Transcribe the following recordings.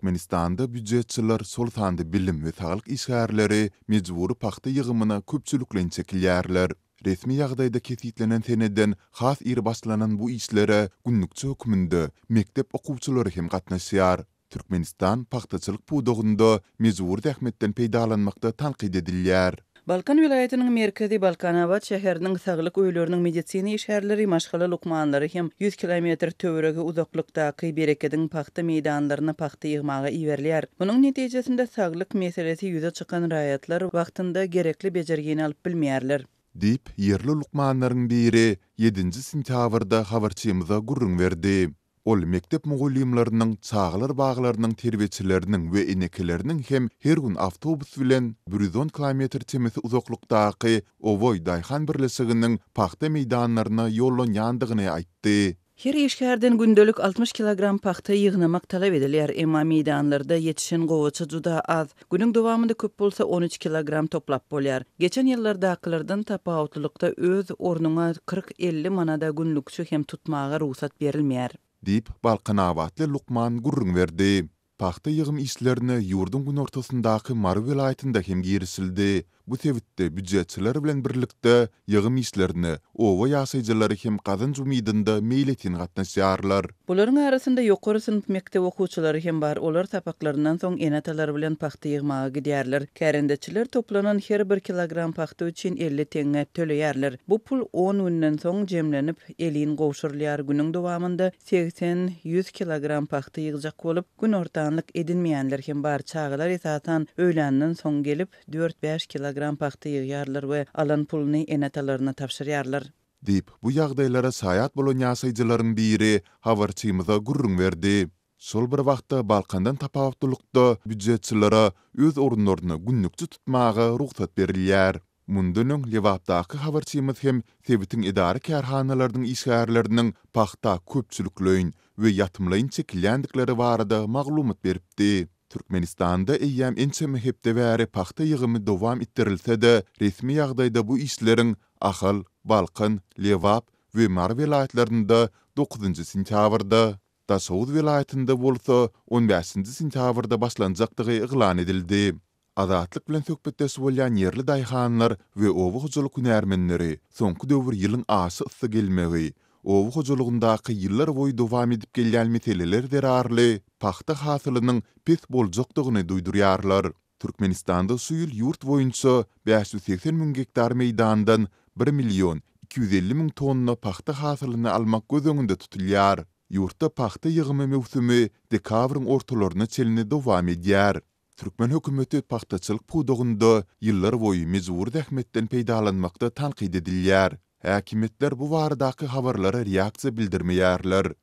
Türkmenistanda büdjetçiler sol sandy bilim we saglyk işgärleri mejburi paxta ýygymyna köpçüliklen çekilýärler. Resmi ýagdaýda kesitlenen seneden has iri başlanan bu işlere günnükçe hökmünde mektep okuwçylary hem gatnaşýar. Türkmenistan paxtaçylyk puwdugynda mejburi zähmetden peýdalanmakda tanqid edilýär. Balkan vilayatynyň merkezi Balkanabad şäheriniň saglyk öýleriniň medisina işgärleri maşgala lukmanlary hem 100 kilometr töwerege uzaklykdaky berekediň paxta meýdanlaryna paxta ýygmaga iberler. Munyň netijesinde saglyk meselesi ýüze çykan raýatlar wagtynda gerekli bejergeni alyp bilmeýärler. Dip yerli lukmanlaryň biri 7 sentýabrda habarçymyza gurrun berdi. Ol mektep mugallimlarynyň çağlar baglarynyň terbiýetçileriniň we enekeleriniň hem her gün awtobus bilen 110 kilometr temesi uzaklykdaky Ovoy daýhan birleşiginiň paxta meýdanlaryna ýollanýandygyny aýtdy. Her işgärden gündelik 60 kilogram paxta ýygnamak talap edilýär, emma meýdanlarda ýetişen gowaça juda az. Günüň dowamında köp bolsa 13 kilogram toplap bolýar. Geçen ýyllardakylardan tapawutlykda öz ornuňa 40-50 manada günlükçe hem tutmaga ruhsat berilmeýär. Dip Balkanabadly Lukman gurrun berdi. Paxta ýygym işlerine ýurdun gün ortasyndaky Mary vilayatynda hem girişildi. Bu sebäpde büdjetçiler bilen birlikde ýygym işlerini owa ýaşaýjylary hem gazanç umydynda meýletin gatnaşýarlar. Bularyň arasynda ýokary synp mektep okuwçylary hem bar. Olar tapaklaryndan soň enatalary bilen paxta ýygmaga gidýärler. Kärendeçiler toplanan her 1 kilogram paxta üçin 50 teňe töleýärler. Bu pul 10 günden soň jemlenip elin gowşurulýar. Günüň dowamında 80-100 kilogram paxta ýygjak bolup gün ortanlyk edinmeýänler hem bar. Çağlar esatan öýländen soň gelip 4-5 kilogram paxta ýygýarlar we alan pulny enatalaryna tapşyrýarlar. Dip bu ýagdaýlara saýat bolan ýaşaýjylaryň biri habarçymyza gurrun berdi. Sol bir wagtda Balkandan tapawutlykda büdjetçilere öz orunlaryny günnükçe tutmaga ruhsat berilýär. Mundunyň Lewapdaky habarçymyz hem sebitiň idara kärhanalarynyň işgärleriniň paxta köpçülikleýin we ýatymlaýyn çekilýändikleri barada maglumat beripdi. Türkmenistanda eýýäm ençe mehepde bäri paxta ýygymy dowam etdirilse-de, resmi ýagdaýda bu işleriň Ahal, Balkan, Lewap we Mary vilayatlarynda 9 sentýabrda, Daşowuz vilayatynda bolsa 15 sentýabrda başlanjakdygy eglan edildi. Azatlyk bilen söhbetdeşip bolýan yerli daýhanlar we owa hojalyk hünärmenleri soňky döwür ýylyň asy ysy gelmegi, owa hojalygyndaky ýyllar boýy dowam edip gelýän meseleler derarly paxta hasylynyň pes boljakdygyny duýdurýarlar. Türkmenistanda şu ýyl ýurt boýunça 580 000 hektar meýdandan 1.250.000 tonna paxta hasylyny almak göz öňünde tutulýar. Ýurtda paxta ýygymy mewsumi dekabryň ortalaryna çelini dowam edýär. Türkmen hökümeti paxtaçylyk puwdugynda ýyllar boýy mejburi zähmetden peýdalanmakda tanqid edilýär. Häkimetler bu baradaky habarlara reaksiýa bildirmeýärler.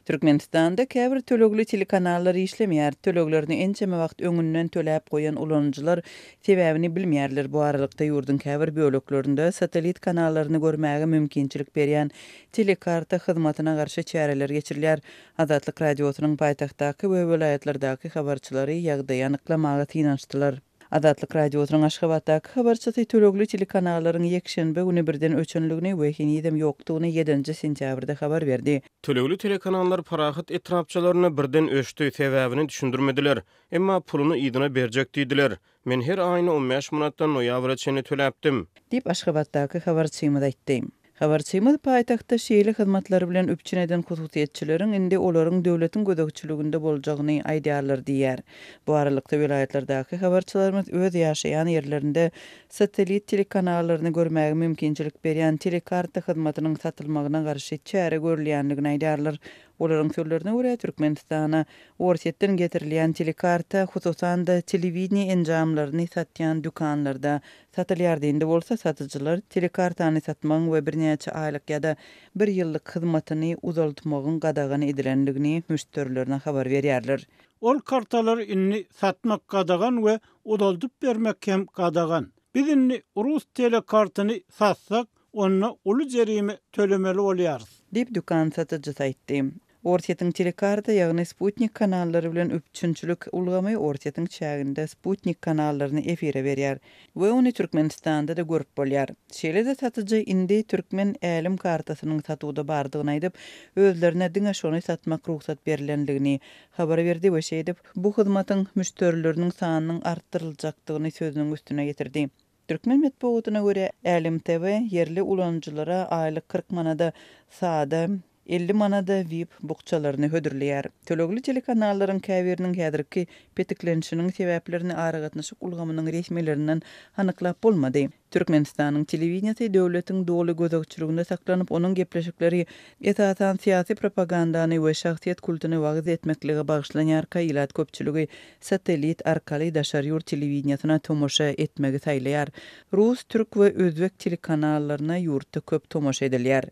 Türkmenistanda käbir tölegli telekanallar işlemeýär. Töleglerini ençeme wagt öňünden töläp goýan ulanjylar sebäbini bilmeýärler. Bu aralykda ýurdun käbir böleklerinde satelit kanallaryny görmäge mümkinçilik berýän telekarta hyzmatyna garşy çäreler geçirilýär. Azatlyk radiosynyň paýtagtdaky we vilayatlardaky habarçylary ýagdaýy anyklamaga tynançdylar. Azatlyk radiosynyň Aşgabatdaky habarçysy tölegli telekanallaryň ýekşenbe güni birden öçenligini we hinidem ýokdugyny 7 sentýabrda habar berdi. Tölegli telekanallar parahat etrapçylaryny birden öçdi sebäbini düşündirmediler. Emma pulunu ýygyna berjek diýdiler. Men her aýyny 15 manatdan noýabra çeni töläpdim. Dip Aşgabatdaky habarçymyz aýtdy. Habarçymyz paýtagtda şeýle hyzmatlary bilen üpçüneden hususiýetçileriň indi olaryň döwletiň gödekçiliginde boljagyny aýdýarlar diýär. Bu aralykda vilayatlardaky habarçylarymyz öz ýaşaýan ýerlerinde satelit telekanallaryny görmäge mümkinçilik berýän telekarta hyzmatynyň satylmagyna garşy çäre görülýänligini aýdýarlar. Olaryň sözlerine görä Türkmenistana Orsetden getirilýän telekarta hususan da telewizioniýa enjamlaryny satýan dükanlarda satylýar diýende bolsa satyjylar telekartany satmagyň we birnäçe aýlyk ýa-da 1 ýyllyk hyzmatyny uzaltmagyň gadagan edilenligini müşterilerine habar berýärler. Ol kartalar inni satmak gadagan we uzaltyp bermek hem gadagan. Biz inni Rus telekartyny satsak, onna uly jerime tölemeli bolýarys. Dip dükan satyjysy aýtdy. Ortiýetiň telekarta ýagny Sputnik kanallary bilen üçünçülük ulgamy Ortiýetiň çäginde Sputnik kanallarını efire berýär we ony Türkmenistanda da görüp bolýar. Şeýle-de satyjy indi Türkmen älim kartasynyň satuwda bardygyny aýdyp, özlerine diňe şonu satmak ruhsat berilendigini habar berdi we şeýdip, bu hyzmatyň müşterileriniň sanynyň artdyryljakdygyny sözüniň üstüne getirdi. Türkmen metbuatyna görä Älim TV yerli ulanjylara aýlyk 40 manada sada 50 manada VIP bukçalaryny hödürleýär. Tölegli telekanalların käbiriniň häzirki petiklenişiniň sebäplerini aragatnaşyk ulgamynyň resmilerinden hanyklap bolmady. Türkmenistanyň telewizionsy döwletiň dogly gözegçiliginde saklanyp, onuň gepleşikleri esasan siyasi propagandany we şahsiýet kultuny wagyz etmeklige bagyşlanýar kaýlat köpçüligi satelit arkaly daşary ýurt telewizionyna tomoşa etmegi saýlaýar. Rus, türk we özbek telekanallaryna ýurtda köp tomoşa edilýär.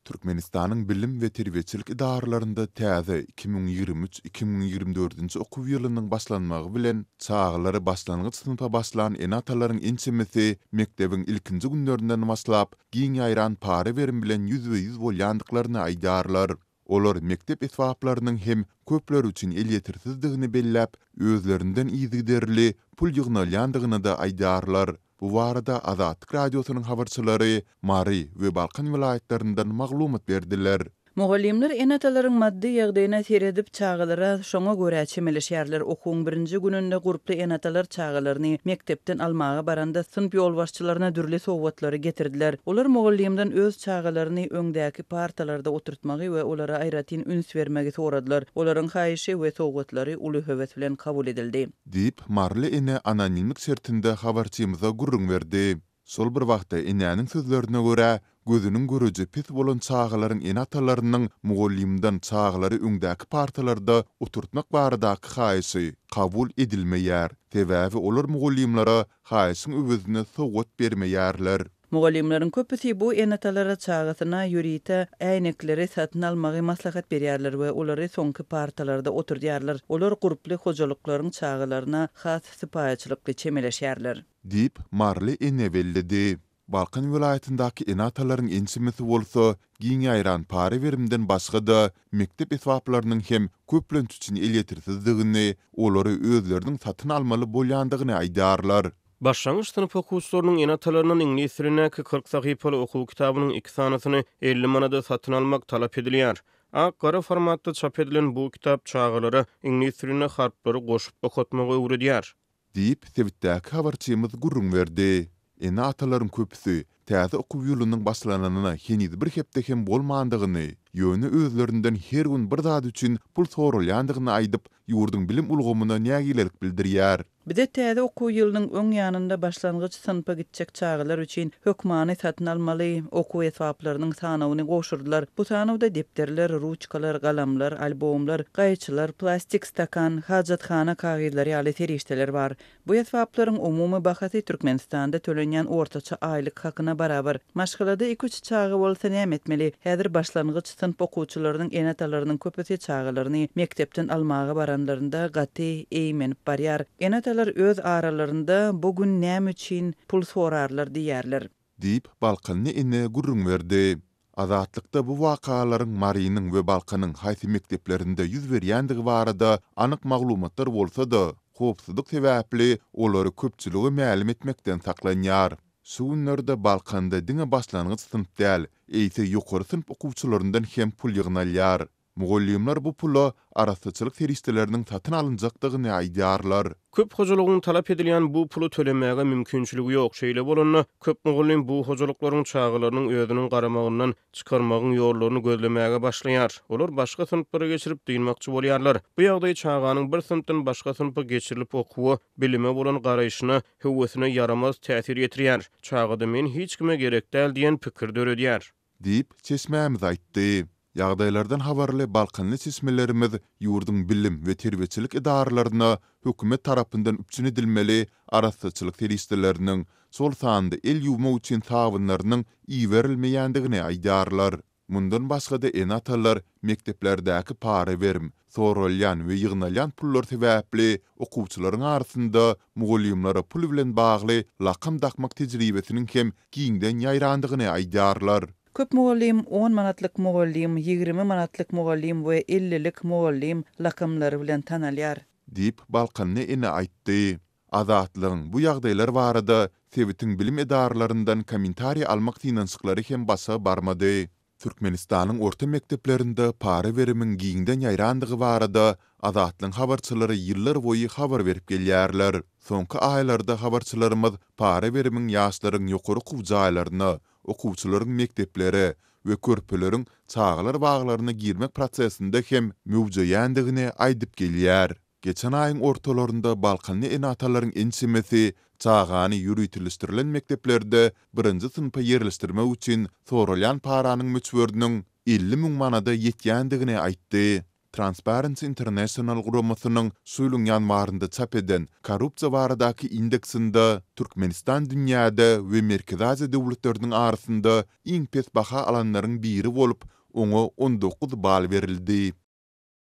Türkmenistanyň bilim we terbiýetçilik idaralarynda täze 2023-2024-nji okuw ýylynyň başlanmagy bilen çağlary başlangyç sınıfa başlan enatalaryň ençemesi mekdebiň ilkinji günlerinden başlap giň aýran pare berim bilen 100% bolýandyklaryny aýdarlar. Olar mektep etwaplarynyň hem köpler üçin el ýetirsizdigini belläp, özlerinden iýdiderli pul ýygnalýandygyny da aýdarlar. Bu barada Azatlyk radiosynyň habarçylary Mari we Balkan vilayatlarinden maglumat berdiler. Mugallimler enatalaryň maddi ýagdaýyna seredip çağalara şoňa görä çemeleşýärler. Okuwyň birinji gününde gruply enatalar çağalaryny mektepden almaga baranda sınıf ýolbaşçylaryna dürli sowgatlary getirdiler. Olar mugallimden öz çağalaryny öňdäki partalarda oturtmagy we olara aýratyn üns bermegi soradylar. Olaryň haýyşy we sowgatlary uly höwes bilen kabul edildi. Diýip Marly ene anonimlik şertinde habarçymyza gurrun berdi. Sol bir wagtda enäniň sözlerine görä, gözünün görüji pis bolan çağalaryň enatalarynyň mugallimden çağalary öňdäki partalarda oturtmak baradaky haýysy kabul edilmeýär. Sebäbi olar mugallimlara haýysyň öwüzine sowgat bermeýärler. Mugallimlaryň köpüsi bu enatalara çağasyna ýürite äýnekleri satyn almagy maslahat berýärler we olary soňky partalarda oturdýarlar. Olar gruply hojalyklaryň çağalaryna has sypaýaçylykly çemeleşýärler. Diýip Marly ene bellidi. Balkan vilayatyndaky enatalaryň ençemesi bolsa, giň aýran pare berimden başga da mektep etwaplarynyň hem köplenç üçin el ýetirsizdigini, olary özleriniň satyn almaly bolýandygyny aýdarlar. Başlangyç sınıf okuwçylarynyň enatalarynyň ingliz diline 40 sahypaly okuw kitabynyň 2 sanasyny 50 manada satyn almak talap edilýär. Aqara formatda çap edilen bu kitap çağalara ingliz diline harplary goşup okutmagy öwredýär. Diýip sebitdäki habarçymyz gurrun berdi. Enatalaryň köpüsi täze okuw ýylynyň başlananyna henüz bir hepde hem bolmandygyny, ýöne özlerinden her gün bir zat üçin pul sorulýandygyny aýdyp, ýurdun bilim ulgamyna nägilelik bildirýär. Bide täze okuw ýylynyň öň ýanynda başlangyç sınıfa gitjek çağalar üçin hökmany satyn almaly okuw etwaplarynyň sanawyny goşurdylar. Bu sanawda depterler, ruçkalar, galamlar, albomlar, gaýçylar, plastik stakan, hajatxana kagylary ýaly terişdeler bar. Bu etwaplaryň umumy bahasy Türkmenistanda tölenýän ortaça aýlyk hakyna barabar. Maşgalada 2-3 çağı bolsa näme etmeli? Häzir başlangyç sınıf okuwçylarynyň enatalarynyň köpüsi çağalaryny mektepden almaga baranlarynda gaty eýmenip barýar. Enatalar öz aralarynda bugün näme üçin pul sorarlar diýerler. Diýip Balkanyny ene gurrun berdi. Azatlykda bu wakalaryň Marynyň we Balkanyň haýsy mekteplerinde ýüz berýändigi barada anyk maglumatlar bolsa da, howpsuzlyk sebäpli olary köpçüligi mälim etmekden saklanýar. Şu günlerde Balkanda diňe başlangyç sınıf däl, eýse ýokary sınıf okuwçylaryndan hem pul ýygnalýar. Mugallimler bu pula arasaçylyk terişdeleriniň satyn alınjakdygyny aýdarlar. Köp hojalygyň talap edilýän bu pulu tölemäge mümkinçiligi ýok. Şeýle bolanna köp mugallim bu hojalyklaryň çağalarynyň özüniň garamagyndan çykarmagyň ýollaryny gözlemäge başlaýar. Olar başga sınıflara geçirip diýilmekçi bolýarlar. Bu ýagdaý çağanyň bir sınıfdan başga sınıfa geçirilip okuwy, bilime bolan garaýşyna, höwesine yaramaz täsir ýetirýär. Çağda men hiç kime gerek däl diýen pikir döredýär. Diýip çeşmämiz aýtdy. Ýagdaýlardan habarly Balkanly çeşmelerimiz ýurdun bilim we terbiýetçilik idaralaryna hökümet tarapyndan üpçün edilmeli arasaçylyk terişdeleriniň sol sanda el ýuwmak üçin tabynlarynyň iýerilmeýändigini aýdarlar. Mundan başga da enatalar mekteplerdäki pare berim, sorulýan we ýygnalýan pullar sebäpli okuwçylaryň arasynda mugallimlara pul bilen bagly lakam dakmak tejribesiniň hem giňden ýaýrandygyny aýdarlar. Köp mugallim 10 manatlyk mugallim, 20 manatlyk mugallim we 50lik mugallim lakamlary bilen tanalýar. Dip Balkanny ene aýtdy. Azatlygyň bu ýagdaýlar barada Sewitin bilim edarlaryndan kommentariýa almak tinançyklary hem basa barmady. Türkmenistanyň orta mekdeplerinde para berimiň giňden ýaýrandygy barada Azatlyň habarçylary ýyllar boýy habar berip gelýärler. Soňky aýlarda habarçylarymyz para berimiň ýaşlaryň ýokary kuwjaýlaryna, okuwçylaryň mektepleri we körpeleriň çağlar baglaryna girmek prosesinde hem müwjäýändigini aýdyp gelýär. Geçen ayın ortalarında Balkanlı enatalaryň ensemesi çağany ýürütilistirilen mekteplerde birinji sınıfa yerleştirme üçin sorulýan paranyň möçberdiniň 50 000 manada ýetýändigini aýtdy. Transparency International guramasynyň suýlunýan marynda çap eden korrupsiýa baradaky indeksinde Türkmenistan dünýäde we Merkezi Aziýa döwletleriniň arasynda iň pes baha alanlaryň biri bolup, oňa 19 bal berildi.